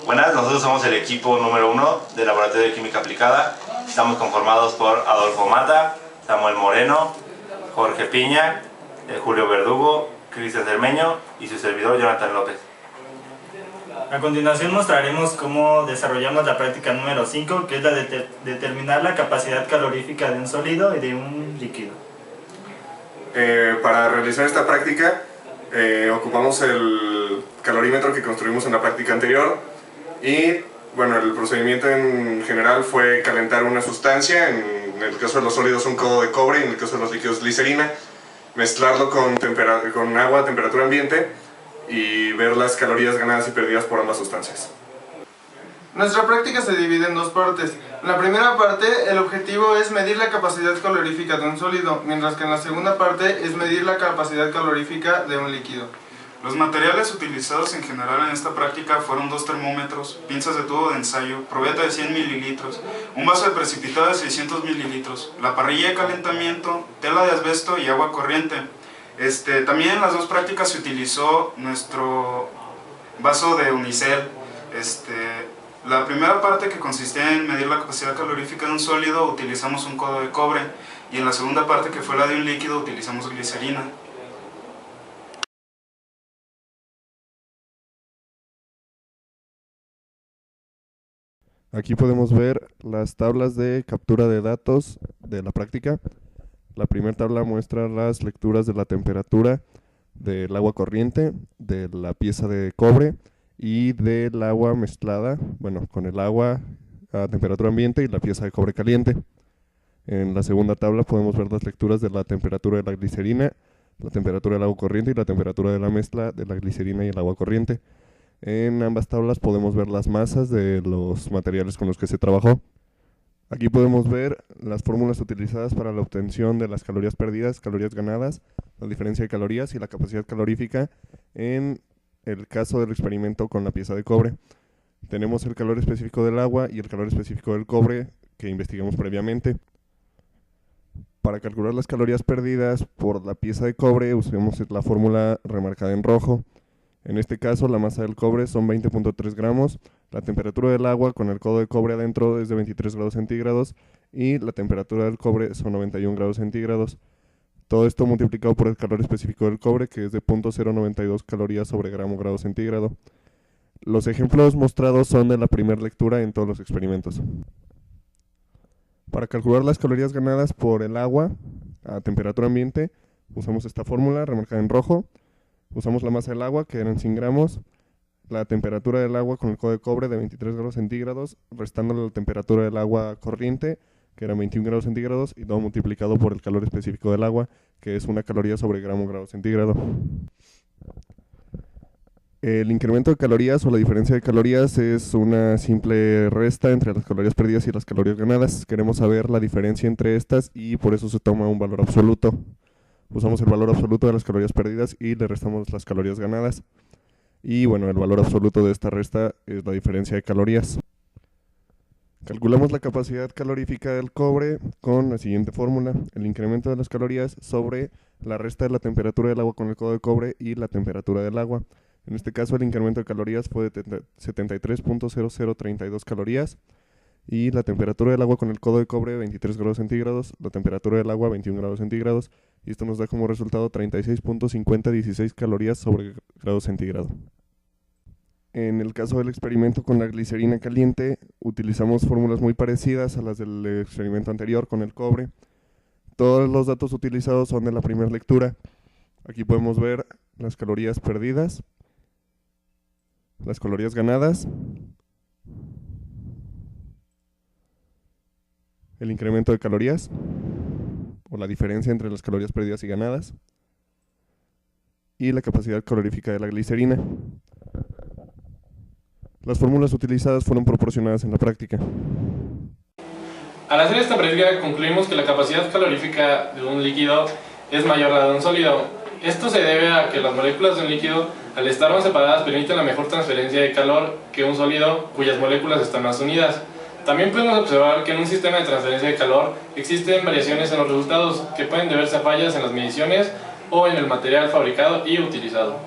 Buenas, nosotros somos el equipo número 1 del Laboratorio de Química Aplicada. Estamos conformados por Adolfo Mata, Samuel Moreno, Jorge Piña, Julio Verdugo, Cristian Cermeño y su servidor Jonathan López. A continuación mostraremos cómo desarrollamos la práctica número 5, que es la de determinar la capacidad calorífica de un sólido y de un líquido. Para realizar esta práctica ocupamos el calorímetro que construimos en la práctica anterior y bueno, el procedimiento en general fue calentar una sustancia, en el caso de los sólidos un codo de cobre y en el caso de los líquidos glicerina, mezclarlo con agua a temperatura ambiente y ver las calorías ganadas y perdidas por ambas sustancias. Nuestra práctica se divide en dos partes. En la primera parte, el objetivo es medir la capacidad calorífica de un sólido, mientras que en la segunda parte es medir la capacidad calorífica de un líquido. Los materiales utilizados en general en esta práctica fueron 2 termómetros, pinzas de tubo de ensayo, probeta de 100 mililitros, un vaso de precipitado de 600 mililitros, la parrilla de calentamiento, tela de asbesto y agua corriente. También en las dos prácticas se utilizó nuestro vaso de unicel. La primera parte, que consistía en medir la capacidad calorífica de un sólido, utilizamos un codo de cobre, y en la segunda parte, que fue la de un líquido, utilizamos glicerina. Aquí podemos ver las tablas de captura de datos de la práctica. La primera tabla muestra las lecturas de la temperatura del agua corriente, de la pieza de cobre y del agua mezclada, bueno, con el agua a temperatura ambiente y la pieza de cobre caliente. En la segunda tabla podemos ver las lecturas de la temperatura de la glicerina, la temperatura del agua corriente y la temperatura de la mezcla de la glicerina y el agua corriente. En ambas tablas podemos ver las masas de los materiales con los que se trabajó. Aquí podemos ver las fórmulas utilizadas para la obtención de las calorías perdidas, calorías ganadas, la diferencia de calorías y la capacidad calorífica en el caso del experimento con la pieza de cobre. Tenemos el calor específico del agua y el calor específico del cobre que investigamos previamente. Para calcular las calorías perdidas por la pieza de cobre usamos la fórmula remarcada en rojo. En este caso la masa del cobre son 20.3 gramos, la temperatura del agua con el codo de cobre adentro es de 23 grados centígrados y la temperatura del cobre son 91 grados centígrados. Todo esto multiplicado por el calor específico del cobre, que es de 0.092 calorías sobre grado centígrado. Los ejemplos mostrados son de la primera lectura en todos los experimentos. Para calcular las calorías ganadas por el agua a temperatura ambiente usamos esta fórmula remarcada en rojo. Usamos la masa del agua, que eran 100 gramos, la temperatura del agua con el codo de cobre de 23 grados centígrados, restándole la temperatura del agua corriente, que eran 21 grados centígrados, y todo multiplicado por el calor específico del agua, que es 1 caloría sobre grado centígrado. El incremento de calorías o la diferencia de calorías es una simple resta entre las calorías perdidas y las calorías ganadas. Queremos saber la diferencia entre estas y por eso se toma un valor absoluto. Usamos el valor absoluto de las calorías perdidas y le restamos las calorías ganadas. Y bueno, el valor absoluto de esta resta es la diferencia de calorías. Calculamos la capacidad calorífica del cobre con la siguiente fórmula: el incremento de las calorías sobre la resta de la temperatura del agua con el codo de cobre y la temperatura del agua. En este caso el incremento de calorías fue de 73.0032 calorías y la temperatura del agua con el codo de cobre 23 grados centígrados, la temperatura del agua 21 grados centígrados, y esto nos da como resultado 36.5016 calorías sobre grado centígrado. En el caso del experimento con la glicerina caliente, utilizamos fórmulas muy parecidas a las del experimento anterior con el cobre. Todos los datos utilizados son de la primera lectura. Aquí podemos ver las calorías perdidas, las calorías ganadas, el incremento de calorías, o la diferencia entre las calorías perdidas y ganadas, y la capacidad calorífica de la glicerina. Las fórmulas utilizadas fueron proporcionadas en la práctica. Al hacer esta práctica concluimos que la capacidad calorífica de un líquido es mayor a la de un sólido. Esto se debe a que las moléculas de un líquido, al estar más separadas, permiten la mejor transferencia de calor que un sólido cuyas moléculas están más unidas. También podemos observar que en un sistema de transferencia de calor existen variaciones en los resultados que pueden deberse a fallas en las mediciones o en el material fabricado y utilizado.